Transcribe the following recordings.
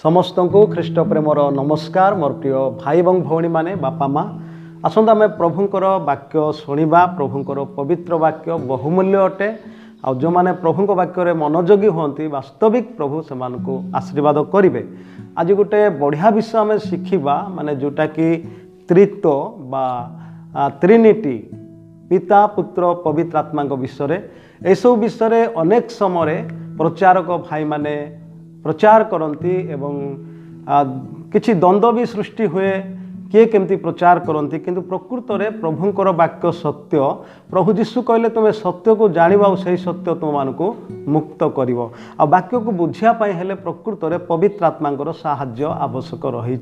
समस्त को ख्रीष्ट प्रेमर नमस्कार। मोर प्रिय भाई और भौणी माने बापा माँ आसत आम प्रभुंकर वाक्य शुणा। प्रभुंकर पवित्र वाक्य बहुमूल्य अटे। आ जो मैंने प्रभु वाक्य मनोयोगी होती वास्तविक प्रभु से आशीर्वाद करेंगे। आज गोटे बढ़िया विषय आम शिखा माने जोटा कि त्रित्व बा त्रिनिटी पिता पुत्र पवित्र आत्मा विषय एसबू विषय अनेक समय प्रचारक भाई माने प्रचार करती एवं किछि द्वंद्व भी सृष्टि हुए किए केमती प्रचार करती किंतु प्रकृत में प्रभुंकर वाक्य सत्य। प्रभु जीशु कहले तुम्हें सत्य को जानिबा और सही सत्य तुम मानक मुक्त करिवो। आ वाक्य को बुझियापाई हेले प्रकृत में पवित्र आत्मांकर साहाय्य आवश्यक रही।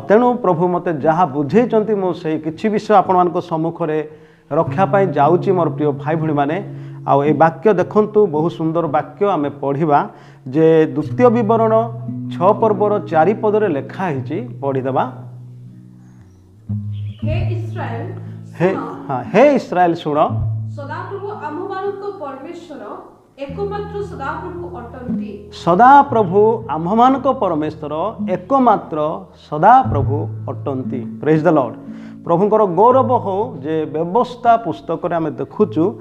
तेणु प्रभु मते जहाँ बुझेइचंती मो सही किछि विषय आपण मानक सम्मुख रे रक्षापाई जाउची। मोर प्रिय भाई भणी माने आउ ए वाक्य देखंतु बहुत सुंदर वाक्य आमे पढ़िबा जे द्वितीय विवरण 6 पर्वर 4 पदरे लिखा है। पढ़ीदेवा। हे इस्राएल शुण सदाप्रभु आम्भमानक परमेश्वर एकमात्र सदाप्रभु अटंती। सदाप्रभु आम्भमानक परमेश्वर एकमात्र सदाप्रभु अटंती। Praise the Lord. प्रभुंकर गौरव हो जे व्यवस्था पुस्तक रे आमे देखुचु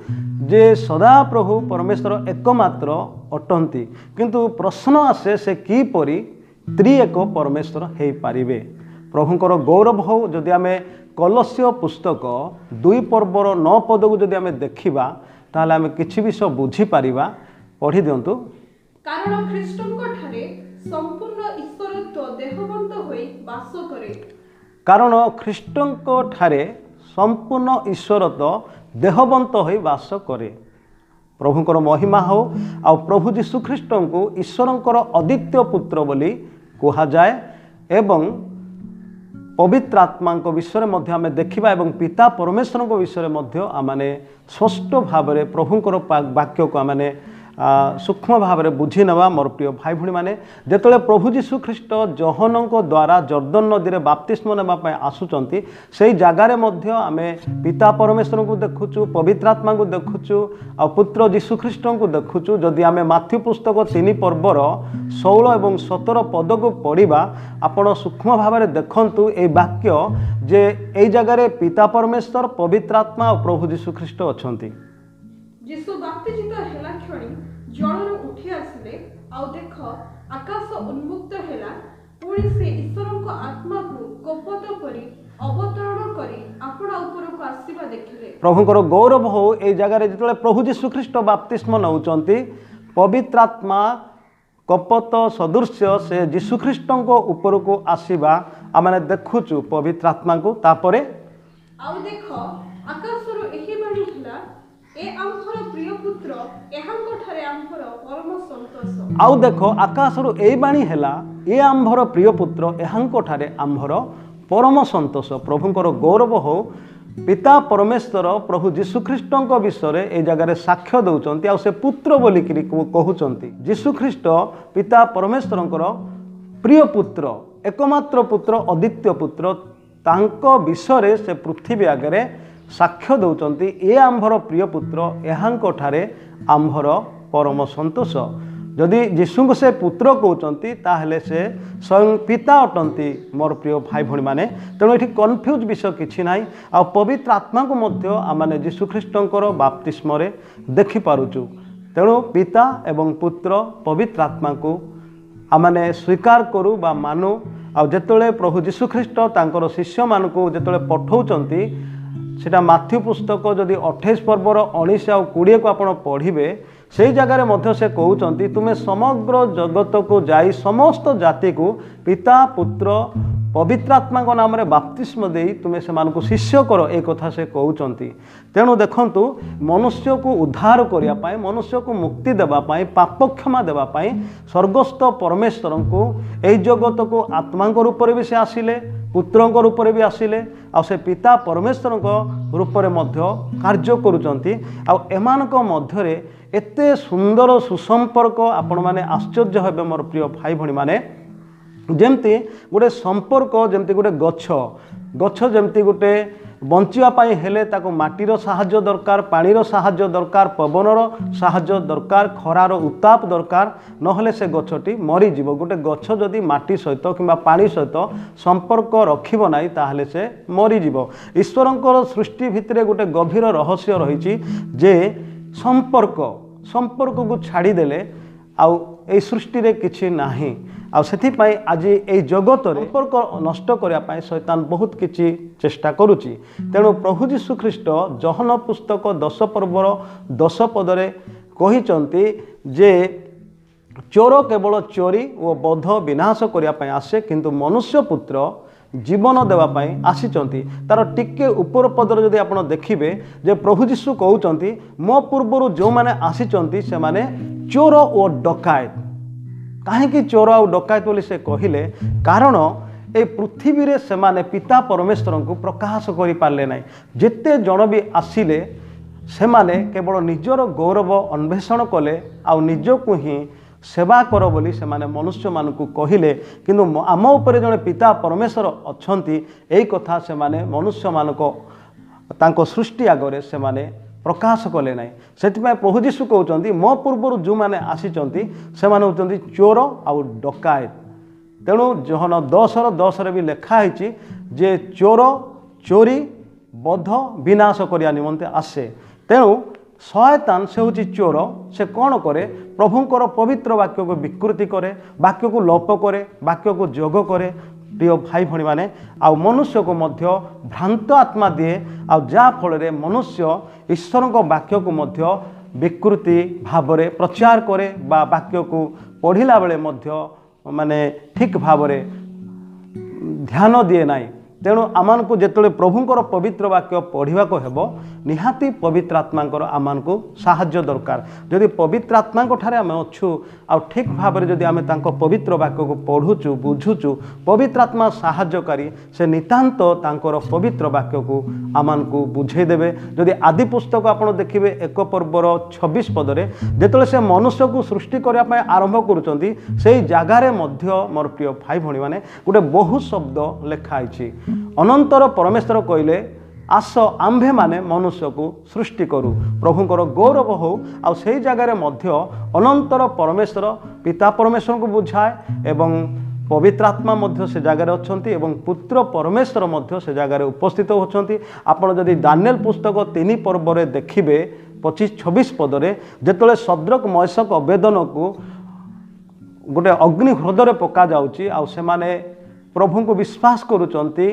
जे सदाप्रभु परमेश्वर एकमात्र अटंती किंतु प्रश्न आसे से किपरि त्रिएक परमेश्वर हो पारिबे। प्रभुंकर गौरव हो जदि आमे कलस्य पुस्तक 2 पर्वर 9 पद को जदि आमे देखिबा ताले आमे किछि विषय बुझी पारिबा। पढ़ी दियंतु। कारण ख्रीष्टଙ୍କ ठारे संपूर्ण ईश्वरत्व देहवंत होई वास करे। कारण ख्रीष्टଙ୍କ ठारे संपूर्ण ईश्वरत्व देहवंत होई वास करे। प्रभुंकर महिमा हो आ प्रभु जीशु ख्रीष्ट को ईश्वरंकर अद्वितीय पुत्र बोली कहा जाए एवं पवित्र आत्मा विषय में आम देखा एवं पिता परमेश्वर विषय में आमने स्पष्ट भाव में प्रभुंकर वाक्य को आमने सूक्ष्म भाव में बुझी नवा। मोर प्रिय भाई भणी माने जेतले प्रभु जीशु ख्रीष्ट जहन द्वारा जर्दन नदी में बाप्तिस्म नेबापी आसुचंती से जगार मध्य आमे पिता परमेश्वर को देखुचु पवित्र आत्मा को देखुचु आ पुत्र जीशु ख्रीष्ट को देखुचु। जदि आमे माथ्यू पुस्तक 3 पर्वर 16 और 17 पद को पढ़ा आपण सूक्ष्म भाव में देखंतु ए वाक्य जे ए जगार पिता परमेश्वर पवित्र आत्मा और प्रभु जीशु ख्रीष्ट अछंती। जीशु बाप्तिजित हेला क्षणी जळरू उठी आसिले आ देख आकाश उन्मुक्त हेला पुणी से ईश्वरक आत्मा को कपट करी अवतरण करी आपणा ऊपर को आसीबा देखिले। प्रभुंकर गौरव हो ए जगह रे जतले प्रभु जीशु ख्रीष्ट बाप्तिस्म नउचंती पवित्र आत्मा कपट सदृश्य से जीशु ख्रीष्ट ऊपर को आसीबा आमने देखुचु पवित्र आत्मा को। तापरे आ देख आकाशरो एही बाणी हिला ए आम्भर प्रिय पुत्र एहांको ठारे आम्भर परम संतोष। आउ देख आकाशरू ए बाणी हैला ए आम्भर प्रिय पुत्र एहांको ठारे आम्भर परम संतोष। प्रभुंकर गौरव हो पिता परमेश्वर प्रभु जीशु ख्रीष्ट विषय ए जगह साक्ष्य दौरान आ से पुत्र बोलिक कहते। जीशु ख्रीष्ट पिता परमेश्वर प्रिय पुत्र एकमात्र पुत्र अद्वितीय पुत्र तांको विषय से पृथ्वी आगे साक्ष्य दौरान ए आम्भर प्रिय पुत्र एहांको ठारे आम्भर परम संतोष। जदि जीशु को से पुत्र कहते ताहले से स्वयं पिता अटंती। मोर प्रिय भाई भणी माने तेणु ये कन्फ्यूज विषय किछि नाई। आ पवित्र आत्मा को मध्य आमने जीशु ख्रीष्टंकर बाप्तिस्म रे देखि पारुचु। तेणु पिता एवं पुत्र पवित्र आत्मा को आमने स्वीकार करू बा मानु। आ जेतले प्रभु जीशु ख्रीष्ट तांकर शिष्य मान को जेतले पठौचंती सेटा माथ्यू पुस्तक जदि 28 पर्वर 19 और 20 को आपण पढ़िबे से जगार मध्य से कहउचंती तुम्हें समग्र जगत को जाई समस्त जाति को पिता पुत्र पवित्र आत्मा को नाम रे बाप्तिस्म देई तुम्हें से मानको शिष्य करो ए कथा से कहउचंती। तेणु देखंतु मनुष्य को उद्धार करिया पाए मनुष्य को मुक्ति देबा पाए पाप क्षमा देबा पाए स्वर्गस्थ परमेश्वर को एही जगत को आत्मा रूप में भी से आसिले पुत्र रूप में भी आसिले आ से पिता परमेश्वर रूप में मध्य कार्य करुचंती। आ एमानक मध्यरे एते सुंदर सुसंपर्क आपण माने आश्चर्य हेबे। मोर प्रिय भाई भणी माने जेमती गोटे संपर्क जमती गोटे गछ जमती गोटे ବଞ୍ଚିବା ପାଇଁ ହେଲେ ତାକୁ ମାଟିର ସାହାଯ୍ୟ ଦରକାର, ପାଣିର ସାହାଯ୍ୟ ଦରକାର, ପବନର ସାହାଯ୍ୟ ଦରକାର, ଖରାର ଉତ୍ତାପ ଦରକାର, ନହେଲେ ସେ ଗଛଟି ମରିଯିବ। ଗୋଟେ ଗଛ ଯଦି ମାଟି ସହିତ କିମ୍ବା ପାଣି ସହିତ ସମ୍ପର୍କ ରଖିବ ନାହିଁ ତାହେଲେ ସେ ମରିଯିବ। ଈଶ୍ୱରଙ୍କର ସୃଷ୍ଟି ଭିତରେ ଗୋଟେ ଗଭୀର ରହସ୍ୟ ରହିଛି ଯେ ସମ୍ପର୍କକୁ ଛାଡ଼ିଦେଲେ ଆଉ এই ସୃଷ୍ଟିରେ କିଛି ନାହିଁ। ଆଉ ସେଥିପାଇଁ ଆଜି এই ଜଗତରେ ସମ୍ପର୍କ ନଷ୍ଟ କରିବା ପାଇଁ ଶୈତାନ ବହୁତ କିଛି ଚେଷ୍ଟା କରୁଛି। ତେଣୁ ପ୍ରଭୁ ଯୀଶୁ ଖ୍ରୀଷ୍ଟ ଯୋହନ ପୁସ୍ତକ 10 ପର୍ବର 10 ପଦରେ କହିଛନ୍ତି ଯେ ଚୋର କେବଳ ଚୋରି ଓ ବଧ ବିନାଶ କରିବା ପାଇଁ ଆସେ, କିନ୍ତୁ ମନୁଷ୍ୟ ପୁତ୍ର ଜୀବନ ଦେବା ପାଇଁ ଆସିଛନ୍ତି। ତାର ଟିକେ ଉପର ପଦରେ ଯଦି ଆପଣ ଦେଖିବେ ଯେ ପ୍ରଭୁ ଯୀଶୁ କହୁଛନ୍ତି ମୋ ପୂର୍ବରୁ ଯେଉଁମାନେ ଆସିଛନ୍ତି ସେମାନେ ଚୋର ଓ ଡକାୟତ। କାହିଁକି ଚୋର ଆଉ ଡକାୟତ ବୋଲି ସେ କହିଲେ? କାରଣ ଏ ପୃଥିବୀରେ ସେମାନେ ପିତା ପରମେଶ୍ୱରଙ୍କୁ ପ୍ରକାଶ କରିପାରିଲେ ନାହିଁ। ଯେତେ ଜଣ ବି ଆସିଲେ ସେମାନେ କେବଳ ନିଜର ଗୌରବ ଅନ୍ୱେଷଣ କଲେ ଆଉ ନିଜକୁ ହିଁ ସେବା କର ବୋଲି ସେମାନେ ମନୁଷ୍ୟମାନଙ୍କୁ କହିଲେ, କିନ୍ତୁ ଆମ ଉପରେ ଜଣେ ପିତା ପରମେଶ୍ୱର ଅଛନ୍ତି ଏଇ କଥା ସେମାନେ ମନୁଷ୍ୟମାନଙ୍କ ତାଙ୍କ ସୃଷ୍ଟି ଆଗରେ ସେମାନେ ପ୍ରକାଶ କଲେ ନାହିଁ। ସେଥିପାଇଁ ପ୍ରଭୁ ଯୀଶୁ କହୁଛନ୍ତି ମୋ ପୂର୍ବରୁ ଯେଉଁମାନେ ଆସିଛନ୍ତି ସେମାନେ ହେଉଛନ୍ତି ଚୋର ଆଉ ଡକାୟତ। ତେଣୁ ଯୋହନ 10:10 ବି ଲେଖା ହେଇଛି ଯେ ଚୋର ଚୋରି ବଧ ବିନାଶ କରିବା ନିମନ୍ତେ ଆସେ। ତେଣୁ ଶୟତାନ ସେ ହେଉଛି ଚୋର। ସେ କ'ଣ କରେ? ପ୍ରଭୁଙ୍କର ପବିତ୍ର ବାକ୍ୟକୁ ବିକୃତି କରେ, ବାକ୍ୟକୁ ଲୋପ କରେ, ବାକ୍ୟକୁ ଯୋଗ କରେ। ପ୍ରିୟ ଭାଇ ଭଉଣୀମାନେ, ଆଉ ମନୁଷ୍ୟକୁ ମଧ୍ୟ ଭ୍ରାନ୍ତ ଆତ୍ମା ଦିଏ, ଆଉ ଯାହାଫଳରେ ମନୁଷ୍ୟ ଈଶ୍ୱରଙ୍କ ବାକ୍ୟକୁ ମଧ୍ୟ ବିକୃତି ଭାବରେ ପ୍ରଚାର କରେ ବା ବାକ୍ୟକୁ ପଢ଼ିଲା ବେଳେ ମଧ୍ୟ ମାନେ ଠିକ୍ ଭାବରେ ଧ୍ୟାନ ଦିଏ ନାହିଁ। ତେଣୁ ଆମମାନଙ୍କୁ ଯେତେବେଳେ ପ୍ରଭୁଙ୍କର ପବିତ୍ର ବାକ୍ୟ ପଢ଼ିବାକୁ ହେବ ନିହାତି ପବିତ୍ର ଆତ୍ମାଙ୍କର ଆମମାନଙ୍କୁ ସାହାଯ୍ୟ ଦରକାର। ଯଦି ପବିତ୍ର ଆତ୍ମାଙ୍କ ଠାରେ ଆମେ ଅଛୁ ଆଉ ଠିକ୍ ଭାବରେ ଯଦି ଆମେ ତାଙ୍କ ପବିତ୍ର ବାକ୍ୟକୁ ପଢ଼ୁଛୁ ବୁଝୁଛୁ, ପବିତ୍ର ଆତ୍ମା ସାହାଯ୍ୟକାରୀ ସେ ନିତାନ୍ତ ତାଙ୍କର ପବିତ୍ର ବାକ୍ୟକୁ ଆମମାନଙ୍କୁ ବୁଝେଇ ଦେବେ। ଯଦି ଆଦି ପୁସ୍ତକ ଆପଣ ଦେଖିବେ 1 ପର୍ବର 26 ପଦରେ ଯେତେବେଳେ ସେ ମନୁଷ୍ୟକୁ ସୃଷ୍ଟି କରିବା ପାଇଁ ଆରମ୍ଭ କରୁଛନ୍ତି ସେଇ ଜାଗାରେ ମଧ୍ୟ ମୋର ପ୍ରିୟ ଭାଇ ଭଉଣୀମାନେ ଗୋଟେ ବହୁ ଶବ୍ଦ ଲେଖା ହେଇଛି। ଅନନ୍ତର ପରମେଶ୍ୱର କହିଲେ ଆସ ଆମ୍ଭେମାନେ ମନୁଷ୍ୟକୁ ସୃଷ୍ଟି କରୁ, ପ୍ରଭୁଙ୍କର ଗୌରବ ହଉ। ଆଉ ସେଇ ଜାଗାରେ ମଧ୍ୟ ଅନନ୍ତର ପରମେଶ୍ୱର ପିତା ପରମେଶ୍ୱରଙ୍କୁ ବୁଝାଏ ଏବଂ ପବିତ୍ର ଆତ୍ମା ମଧ୍ୟ ସେ ଜାଗାରେ ଅଛନ୍ତି ଏବଂ ପୁତ୍ର ପରମେଶ୍ୱର ମଧ୍ୟ ସେ ଜାଗାରେ ଉପସ୍ଥିତ ଅଛନ୍ତି। ଆପଣ ଯଦି ଦାନିଏଲ ପୁସ୍ତକ 3 ପର୍ବରେ ଦେଖିବେ 25-26 ପଦରେ ଯେତେବେଳେ ସଦ୍ରକ ମେଷକ ଅବେଦନକୁ ଗୋଟେ ଅଗ୍ନି ହ୍ରଦରେ ପକାଯାଉଛି ଆଉ ସେମାନେ ପ୍ରଭୁଙ୍କୁ ବିଶ୍ୱାସ କରୁଛନ୍ତି,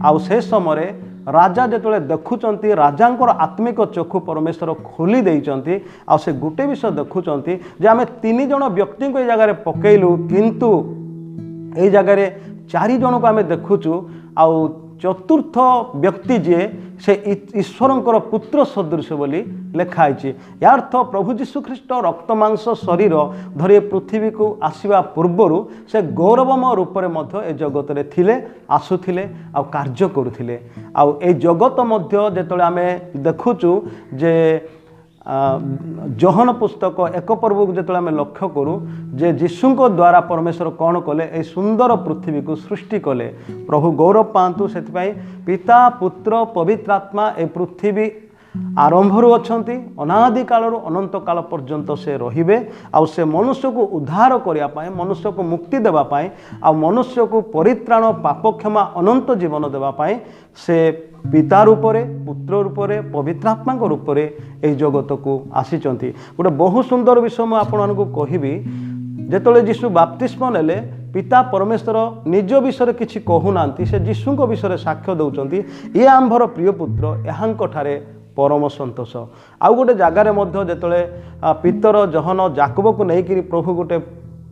ଆଉ ସେ ସମୟରେ ରାଜା ଯେତେବେଳେ ଦେଖୁଛନ୍ତି ରାଜାଙ୍କର ଆତ୍ମିକ ଚକ୍ଷୁ ପରମେଶ୍ୱର ଖୋଲି ଦେଇଛନ୍ତି ଆଉ ସେ ଗୋଟେ ବିଷୟ ଦେଖୁଛନ୍ତି ଯେ ଆମେ 3 ଜଣ ବ୍ୟକ୍ତିଙ୍କୁ ଏଇ ଜାଗାରେ ପକେଇଲୁ କିନ୍ତୁ ଏଇ ଜାଗାରେ 4 ଜଣଙ୍କୁ ଆମେ ଦେଖୁଛୁ ଆଉ ଚତୁର୍ଥ ବ୍ୟକ୍ତି ଯିଏ ସେ ଈଶ୍ୱରଙ୍କର ପୁତ୍ର ସଦୃଶ ବୋଲି ଲେଖା ହେଇଛି। ୟା ଅର୍ଥ ପ୍ରଭୁ ଯୀଶୁ ଖ୍ରୀଷ୍ଟ ରକ୍ତ ମାଂସ ଶରୀର ଧରି ପୃଥିବୀକୁ ଆସିବା ପୂର୍ବରୁ ସେ ଗୌରବମୟ ରୂପରେ ମଧ୍ୟ ଏ ଜଗତରେ ଥିଲେ, ଆସୁଥିଲେ ଆଉ କାର୍ଯ୍ୟ କରୁଥିଲେ। ଆଉ এই ଜଗତ ମଧ୍ୟ ଯେତେବେଳେ ଆମେ ଦେଖୁଛୁ ଯେ ଯୋହନ ପୁସ୍ତକ 1 ପର୍ବକୁ ଯେତେବେଳେ ଆମେ ଲକ୍ଷ୍ୟ କରୁ ଯେ ଯୀଶୁଙ୍କ ଦ୍ୱାରା ପରମେଶ୍ୱର କ'ଣ କଲେ? এই ସୁନ୍ଦର ପୃଥିବୀକୁ ସୃଷ୍ଟି କଲେ। ପ୍ରଭୁ ଗୌରବ ପାଆନ୍ତୁ। ସେଥିପାଇଁ ପିତା ପୁତ୍ର ପବିତ୍ର ଆତ୍ମା ଏ ପୃଥିବୀ ଆରମ୍ଭରୁ ଅଛନ୍ତି, ଅନାଦି କାଳରୁ ଅନନ୍ତ କାଳ ପର୍ଯ୍ୟନ୍ତ ସେ ରହିବେ। ଆଉ ସେ ମନୁଷ୍ୟକୁ ଉଦ୍ଧାର କରିବା ପାଇଁ, ମନୁଷ୍ୟକୁ ମୁକ୍ତି ଦେବା ପାଇଁ ଆଉ ମନୁଷ୍ୟକୁ ପରିତ୍ରାଣ ପାପ କ୍ଷମା ଅନନ୍ତ ଜୀବନ ଦେବା ପାଇଁ ସେ ପିତା ରୂପରେ ପୁତ୍ର ରୂପରେ ପବିତ୍ର ଆତ୍ମାଙ୍କ ରୂପରେ ଏହି ଜଗତକୁ ଆସିଛନ୍ତି। ଗୋଟେ ବହୁ ସୁନ୍ଦର ବିଷୟ ମୁଁ ଆପଣମାନଙ୍କୁ କହିବି। ଯେତେବେଳେ ଯୀଶୁ ବାପ୍ତିସ୍ମ ନେଲେ ପିତା ପରମେଶ୍ୱର ନିଜ ବିଷୟରେ କିଛି କହୁନାହାନ୍ତି, ସେ ଯୀଶୁଙ୍କ ବିଷୟରେ ସାକ୍ଷ୍ୟ ଦେଉଛନ୍ତି ଇଏ ଆମ୍ଭର ପ୍ରିୟ ପୁତ୍ର, ଏହାଙ୍କଠାରେ ପରମ ସନ୍ତୋଷ। ଆଉ ଗୋଟେ ଜାଗାରେ ମଧ୍ୟ ଯେତେବେଳେ ପିତର ଯୋହନ ଯାକବକୁ ନେଇକରି ପ୍ରଭୁ ଗୋଟେ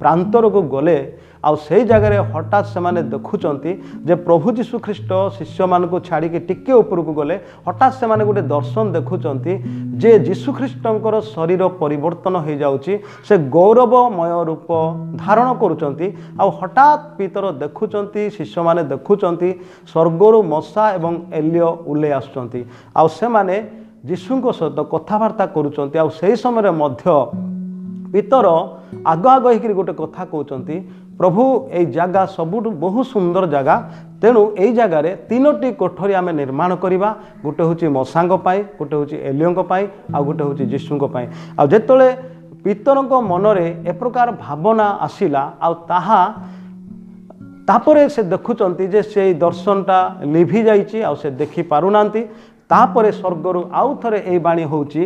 ପ୍ରାନ୍ତରକୁ ଗଲେ ଆଉ ସେଇ ଜାଗାରେ ହଠାତ୍ ସେମାନେ ଦେଖୁଛନ୍ତି ଯେ ପ୍ରଭୁ ଯୀଶୁ ଖ୍ରୀଷ୍ଟ ଶିଷ୍ୟମାନଙ୍କୁ ଛାଡ଼ିକି ଟିକେ ଉପରକୁ ଗଲେ ହଠାତ୍ ସେମାନେ ଗୋଟେ ଦର୍ଶନ ଦେଖୁଛନ୍ତି ଯେ ଯୀଶୁ ଖ୍ରୀଷ୍ଟଙ୍କର ଶରୀର ପରିବର୍ତ୍ତନ ହୋଇଯାଉଛି, ସେ ଗୌରବମୟ ରୂପ ଧାରଣ କରୁଛନ୍ତି। ଆଉ ହଠାତ୍ ପିତର ଦେଖୁଛନ୍ତି, ଶିଷ୍ୟମାନେ ଦେଖୁଛନ୍ତି ସ୍ୱର୍ଗରୁ ମଶା ଏବଂ ଏଲିୟ ଓହ୍ଲେଇ ଆସୁଛନ୍ତି ଆଉ ସେମାନେ ଯୀଶୁଙ୍କ ସହିତ କଥାବାର୍ତ୍ତା କରୁଛନ୍ତି। ଆଉ ସେହି ସମୟରେ ମଧ୍ୟ ପିତର ଆଗ ହେଇକରି ଗୋଟେ କଥା କହୁଛନ୍ତି, प्रभु ये जगह सबुठ बहुत सुंदर जगह तेणु यही जगार 3टी कोठरी आम निर्माण करवा गोटे हूँ मशांग गोटे हूँ एलियों आ गोटे हूँ जीशुंक आते पितरों मनरे ए प्रकार भावना आसला तापरे से देखुंत जे से दर्शनटा लिभि जाइए आ से देखि पारुना तापरे स्वर्गर आउ थे ये बाणी होची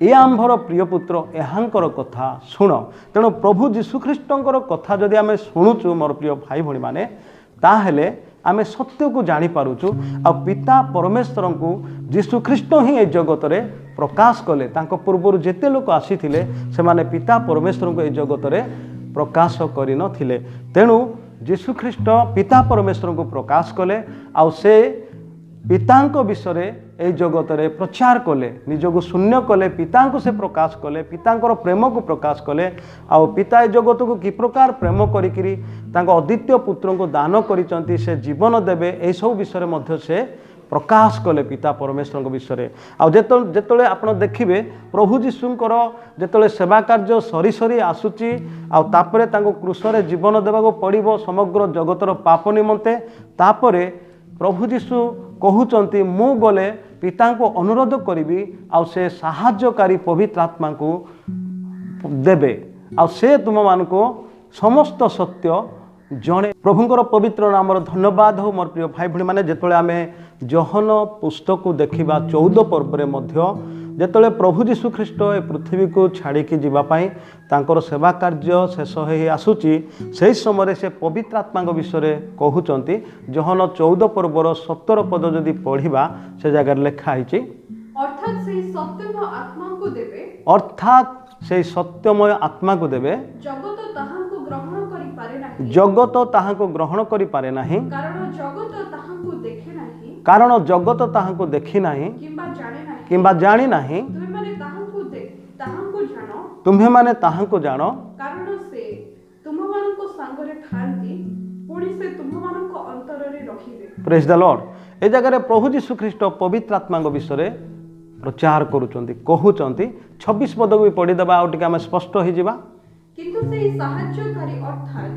ए आंभर प्रिय पुत्र एहांकर कथा शुण तेणु प्रभु जीशुख्रीष्टर कथा जदि आम शुणुचु मोर प्रिय भाई भणी मैंने ताहेले आमे सत्य को जानी पारुचु आ पिता परमेश्वर को जीशुख्रीष्ट ही ए जगत रे प्रकाश कले तांको पूर्वर जेते लोक आसीथिले से माने पिता परमेश्वर को ए जगत रे प्रकाश करि नथिले तेणु जीशुख्रीष्ट पिता परमेश्वर को प्रकाश कले आ से पितांक विषय ए जगत रे प्रचार कले निजको शून्य कले पितांक से प्रकाश कले पितांकर प्रेम को प्रकाश कले आ पिता ए जगत को कि प्रकार प्रेम करिकिरी तांको अद्वितीय पुत्र को दान करिसंती से जीवन देवे ए सब विषय मध्य से प्रकाश कले पिता परमेश्वर विषय आ जेतले आपण देखिबे प्रभु जीशुंकर जेतले सेवा कार्य सरी सरी आसुची आ तापरे तांको क्रूसरे जीवन देबाको पड़िबो समग्र जगतर पाप निमंते तापरे प्रभु जीशु कहउचंती मु गले पिता को अनुरोध करी आ से साहाय्यकारी पवित्र आत्मा को देबे आ से तुम मान को समस्त सत्य जणे प्रभुंकर पवित्र नाम धन्यवाद हो मोर प्रिय भाई भणी माने जेतले आमे जहन पुस्तक को देखिबा 14 पर्व रे मध्य जेतले प्रभु जीशु ख्रीष्ट ए पृथ्वी को छाड़ी की जीवा पाई तांकर सेवा कार्य शेष हे आसुची से समय से पवित्र आत्मा विषय कहउचंती जहन 14 पर्वर 17 पद जदि पढ़िबा से जगह लिखा है अर्थात से सत्यमय आत्मा को देवे जगत ताहाको ग्रहण करि पारे नाही कारण जगत ताहाको देखि नाही किंबा जानी नाही तुम्हे माने ताहाको जानो कारण से तुममानको संगरे थांती पुणी से तुममानको अंतररे रखिबे प्रेज द लॉर्ड ए जगह रे प्रभु जीशु ख्रीष्ट पवित्र आत्मा विषय प्रचार करूचंती कहउचंती 26 पद को पढ़ी देबा आ टिके हम स्पष्ट हो जिबा किंतु से सहाय्यकारी अर्थात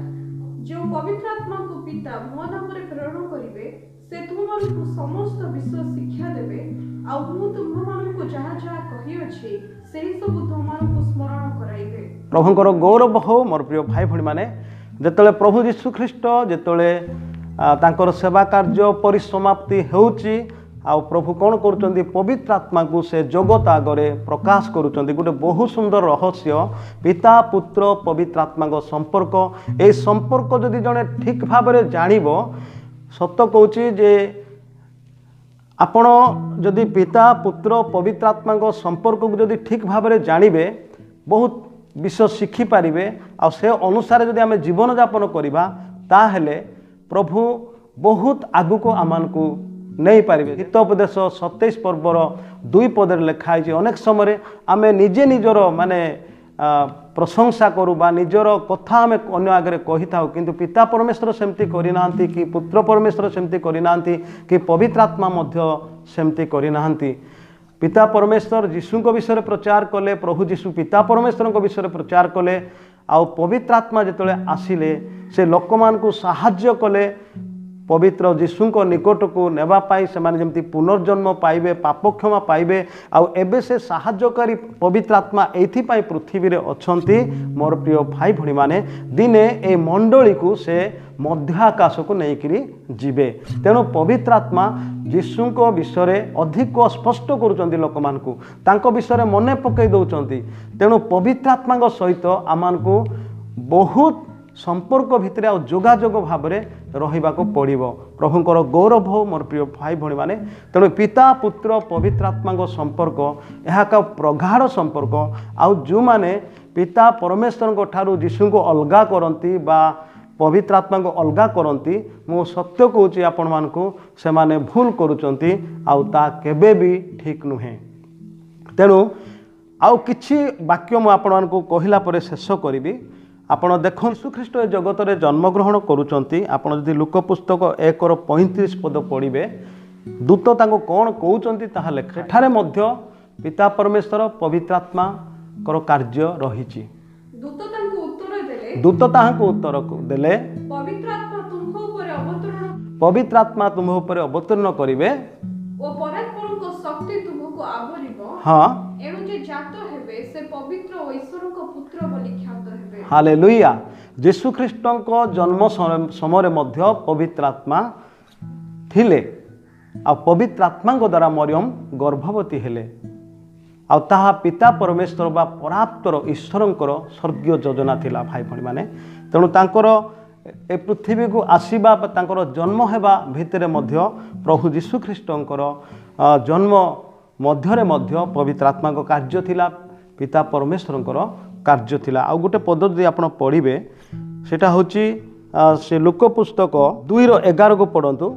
जो पवित्र आत्मा को पिता मो नाम रे प्रेरण करिवे से तुममानको समस्त विषय शिक्षा देबे आ मु तुममानको जहा जहा कहि अछि सेही सब तुममानको स्मरण कराइबे प्रभुंकर गौरव हो मोर प्रिय भाई भणी माने जेतले प्रभु जीशु ख्रीष्ट जेतले तांकर सेवा कार्य परिसमाप्ति हेउची आ प्रभु कौन करुचंदी पवित्र आत्मा को से जगत आगरे प्रकाश करुचंदी गोटे बहुत सुंदर रहस्य पिता पुत्र पवित्र आत्मा को संपर्क ए संपर्क जदि जने ठीक भाव में जानिबो सत्य कहूची जे आपण जदि पिता पुत्र पवित्र आत्मा को संपर्क को जदि ठीक भाव में जानिबे बहुत विषय शिखि पारिबे आ से अनुसार जदि आमे जीवन यापन करिबा ताहेले प्रभु बहुत आगु को आमान को नहीं पारे हितोपदेश 27 पर्वर 2 पदर लिखाई अनेक समय आम निजे निजर माने प्रशंसा करूँ बा निजर कथा आम अन्य आगे कही था किंतु पिता परमेश्वर सेमती करना कि पुत्र परमेश्वर सेमती करना कि पवित्र आत्मा सेमती करना पिता परमेश्वर जीशु विषय प्रचार कले प्रभु जीशु पिता परमेश्वर विषय प्रचार कले आ पवित्र आत्मा जिते आसिले से लोक मान को साहाय्य कले पवित्र जीशुंक निकट को नेबापाई से माने जमती पुनर्जन्म पाइबे पाप क्षमा पाइबे आउ एबे से साहाय्यकारी पवित्र आत्मा एथिपाई पृथ्वी रे अछंती मोर प्रिय भाई भणी माने दिने ए मंडली को से मध्य आकाश को नेइकरी जीवे तेणु पवित्र आत्मा जीशुंक विषय अधिक स्पष्ट करुचंती लोक मान को तांको विषय मने पकई दउचंती तेणु पवित्र आत्मा सहित आमान को बहुत संपर्क भितर आ जोगाजोग भाव में रहिबा को पड़िबो प्रभुंकर गौरव हो मोर प्रिय भाई भणी माने तेणु पिता पुत्र पवित्र आत्मा संपर्क यह का प्रगाढ़ संपर्क आउ जो माने पिता परमेश्वर ठारू जीशु को अलगा करती बा पवित्र आत्मा को अलगा करती मु सत्य कहूँ आपण मानकु से माने भूल करुचंती आउ ता केबे भी ठीक नुहे तेणु आउ किछि वाक्य मु आपण मानकु कहिला परे शेष करिबी आपण देखो यीशुख्रीष्ट जगत रे जन्मग्रहण करुचंती आपण जदि लुक पुस्तक 1:35 पद पढ़िबे दूत तांको कौन कहउचंती ताहा लेखा सेठारे मध्य पिता परमेश्वर पवित्र आत्मा कर कार्य रहिछि दूत तांको उत्तर देले ଦୂତ ତାହାଙ୍କୁ ଉତ୍ତର ଦେଲେ, ପବିତ୍ର ଆତ୍ମା ତୁମ୍ଭ ଉପରେ ଅବତରଣ ପବିତ୍ର ଆତ୍ମା ତୁମ୍ଭ ଉପରେ ଅବତୀର୍ଣ୍ଣ କରିବେ ଓ ପରାତ୍ପରଙ୍କ ଶକ୍ତି ତୁମକୁ ଆବରିବ। ହଁ ଏଣୁ ଯେ ଜାତ ହେବେ ସେ ପବିତ୍ର ଓ ଈଶ୍ୱରଙ୍କ ପୁତ୍ର ବୋଲି ଖ୍ୟାତ ହେବେ। ହାଲେଲୁୟା। ଯୀଶୁ ଖ୍ରୀଷ୍ଟଙ୍କ ଜନ୍ମ ସମୟରେ ମଧ୍ୟ ପବିତ୍ର ଆତ୍ମା ଥିଲେ ଆଉ ପବିତ୍ର ଆତ୍ମାଙ୍କ ଦ୍ୱାରା ମରିୟମ ଗର୍ଭବତୀ ହେଲେ ଆଉ ତାହା ପିତା ପରମେଶ୍ୱର ବା ପରାପ୍ତର ଈଶ୍ୱରଙ୍କର ସ୍ୱର୍ଗୀୟ ଯୋଜନା ଥିଲା ଭାଇ ଭଉଣୀମାନେ। ତେଣୁ ତାଙ୍କର ଏ ପୃଥିବୀକୁ ଆସିବା ବା ତାଙ୍କର ଜନ୍ମ ହେବା ଭିତରେ ମଧ୍ୟ ପ୍ରଭୁ ଯୀଶୁ ଖ୍ରୀଷ୍ଟଙ୍କର ଜନ୍ମ ମଧ୍ୟରେ ମଧ୍ୟ ପବିତ୍ର ଆତ୍ମାଙ୍କ କାର୍ଯ୍ୟ ଥିଲା, ପିତା ପରମେଶ୍ୱରଙ୍କର କାର୍ଯ୍ୟ ଥିଲା। ଆଉ ଗୋଟେ ପଦ ଯଦି ଆପଣ ପଢ଼ିବେ ସେଇଟା ହେଉଛି ସେ ଲୋକ ପୁସ୍ତକ 2:11 ପଢ଼ନ୍ତୁ।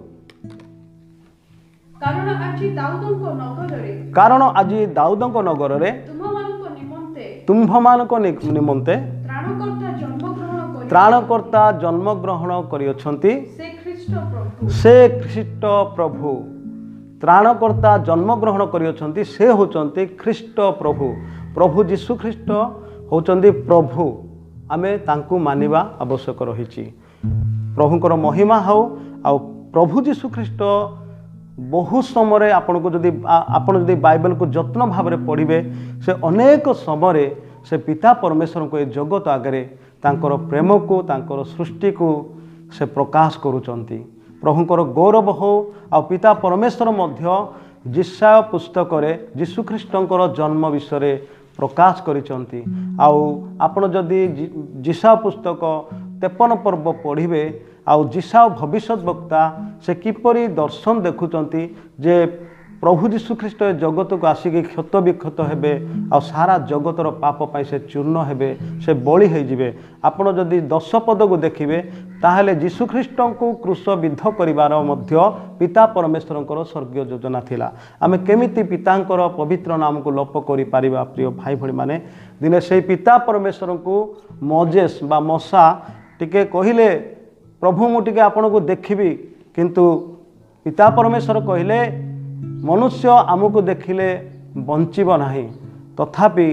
କାରଣ ଆଜି ଦାଉଦଙ୍କ ନଗରରେ ତୁମ୍ଭମାନଙ୍କ ନିମନ୍ତେ ତ୍ରାଣକର୍ତ୍ତା ଜନ୍ମଗ୍ରହଣ କରିଅଛନ୍ତି। ସେ ଖ୍ରୀଷ୍ଟ ପ୍ରଭୁ। ତ୍ରାଣକର୍ତ୍ତା ଜନ୍ମଗ୍ରହଣ କରିଅଛନ୍ତି, ସେ ହେଉଛନ୍ତି ଖ୍ରୀଷ୍ଟ ପ୍ରଭୁ। ପ୍ରଭୁ ଯୀଶୁ ଖ୍ରୀଷ୍ଟ ହେଉଛନ୍ତି ପ୍ରଭୁ। ଆମେ ତାଙ୍କୁ ମାନିବା ଆବଶ୍ୟକ ରହିଛି। ପ୍ରଭୁଙ୍କର ମହିମା ହେଉ। ଆଉ ପ୍ରଭୁ ଯୀଶୁ ଖ୍ରୀଷ୍ଟ ବହୁ ସମୟରେ ଆପଣ ଯଦି ବାଇବେଲକୁ ଯତ୍ନ ଭାବରେ ପଢ଼ିବେ ସେ ଅନେକ ସମୟରେ ସେ ପିତା ପରମେଶ୍ୱରଙ୍କୁ ଏ ଜଗତ ଆଗରେ ତାଙ୍କର ପ୍ରେମକୁ ତାଙ୍କର ସୃଷ୍ଟିକୁ ସେ ପ୍ରକାଶ କରୁଛନ୍ତି। ପ୍ରଭୁଙ୍କର ଗୌରବ ହେଉ। ଆଉ ପିତା ପରମେଶ୍ୱର ମଧ୍ୟ ଯିଶାୟ ପୁସ୍ତକରେ ଯୀଶୁଖ୍ରୀଷ୍ଟଙ୍କର ଜନ୍ମ ବିଷୟରେ ପ୍ରକାଶ କରିଛନ୍ତି। ଆଉ ଆପଣ ଯଦି ଯିଶାୟ ପୁସ୍ତକ 53 ପର୍ବ ପଢ଼ିବେ ଆଉ ଯିଶାୟ ଭବିଷ୍ୟତ ବକ୍ତା ସେ କିପରି ଦର୍ଶନ ଦେଖୁଛନ୍ତି ଯେ ପ୍ରଭୁ ଯୀଶୁଖ୍ରୀଷ୍ଟ ଏ ଜଗତକୁ ଆସିକି କ୍ଷତ ବିକ୍ଷତ ହେବେ ଆଉ ସାରା ଜଗତର ପାପ ପାଇଁ ସେ ଚୂର୍ଣ୍ଣ ହେବେ, ସେ ବଳି ହୋଇଯିବେ। ଆପଣ ଯଦି 10 ପଦକୁ ଦେଖିବେ ତାହେଲେ ଯୀଶୁଖ୍ରୀଷ୍ଟଙ୍କୁ କ୍ରୁଶବିଦ୍ଧ କରିବାର ମଧ୍ୟ ପିତା ପରମେଶ୍ୱରଙ୍କର ସ୍ୱର୍ଗୀୟ ଯୋଜନା ଥିଲା। ଆମେ କେମିତି ପିତାଙ୍କର ପବିତ୍ର ନାମକୁ ଲୋପ କରିପାରିବା ପ୍ରିୟ ଭାଇ ଭଉଣୀମାନେ? ଦିନେ ସେଇ ପିତା ପରମେଶ୍ୱରଙ୍କୁ ମୋଜେସ୍ ବା ମଶା ଟିକେ କହିଲେ, ପ୍ରଭୁ ମୁଁ ଟିକେ ଆପଣଙ୍କୁ ଦେଖିବି, କିନ୍ତୁ ପିତା ପରମେଶ୍ୱର କହିଲେ ମନୁଷ୍ୟ ଆମକୁ ଦେଖିଲେ ବଞ୍ଚିବ ନାହିଁ। ତଥାପି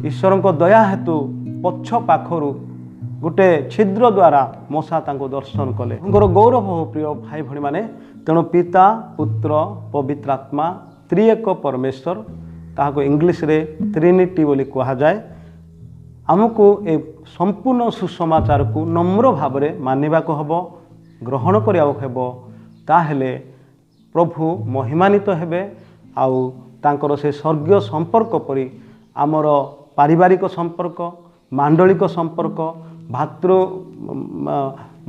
ଈଶ୍ୱରଙ୍କ ଦୟା ହେତୁ ପଛ ପାଖରୁ ଗୋଟେ ଛିଦ୍ର ଦ୍ୱାରା ମଶା ତାଙ୍କୁ ଦର୍ଶନ କଲେ। ତାଙ୍କର ଗୌରବ ହେଉ ପ୍ରିୟ ଭାଇ ଭଉଣୀମାନେ। ତେଣୁ ପିତା ପୁତ୍ର ପବିତ୍ର ଆତ୍ମା ତ୍ରିଏକ ପରମେଶ୍ୱର, ତାହାକୁ ଇଂଲିଶରେ ଟ୍ରିନିଟି ବୋଲି କୁହାଯାଏ। ଆମକୁ ଏ ସମ୍ପୂର୍ଣ୍ଣ ସୁସମାଚାରକୁ ନମ୍ର ଭାବରେ ମାନିବାକୁ ହେବ, ଗ୍ରହଣ କରିବାକୁ ହେବ। ତାହେଲେ ପ୍ରଭୁ ମହିମାନିତ ହେବେ ଆଉ ତାଙ୍କର ସେ ସ୍ୱର୍ଗୀୟ ସମ୍ପର୍କ ପରି ଆମର ପାରିବାରିକ ସମ୍ପର୍କ, ମାଣ୍ଡଳିକ ସମ୍ପର୍କ,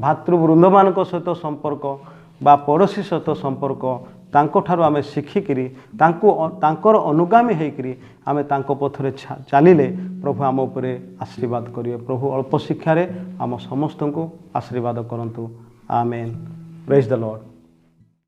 ଭାତୃବୃନ୍ଦମାନଙ୍କ ସହିତ ସମ୍ପର୍କ ବା ପଡ଼ୋଶୀ ସହିତ ସମ୍ପର୍କ ତାଙ୍କଠାରୁ ଆମେ ଶିଖିକିରି ତାଙ୍କର ଅନୁଗାମୀ ହେଇକିରି ଆମେ ତାଙ୍କ ପଥରେ ଚାଲିଲେ ପ୍ରଭୁ ଆମ ଉପରେ ଆଶୀର୍ବାଦ କରିବେ। ପ୍ରଭୁ ଅଳ୍ପ ଶିକ୍ଷାରେ ଆମ ସମସ୍ତଙ୍କୁ ଆଶୀର୍ବାଦ କରନ୍ତୁ। ଆମେନ୍। ପ୍ରେଜ୍ ଦ ଲର୍ଡ।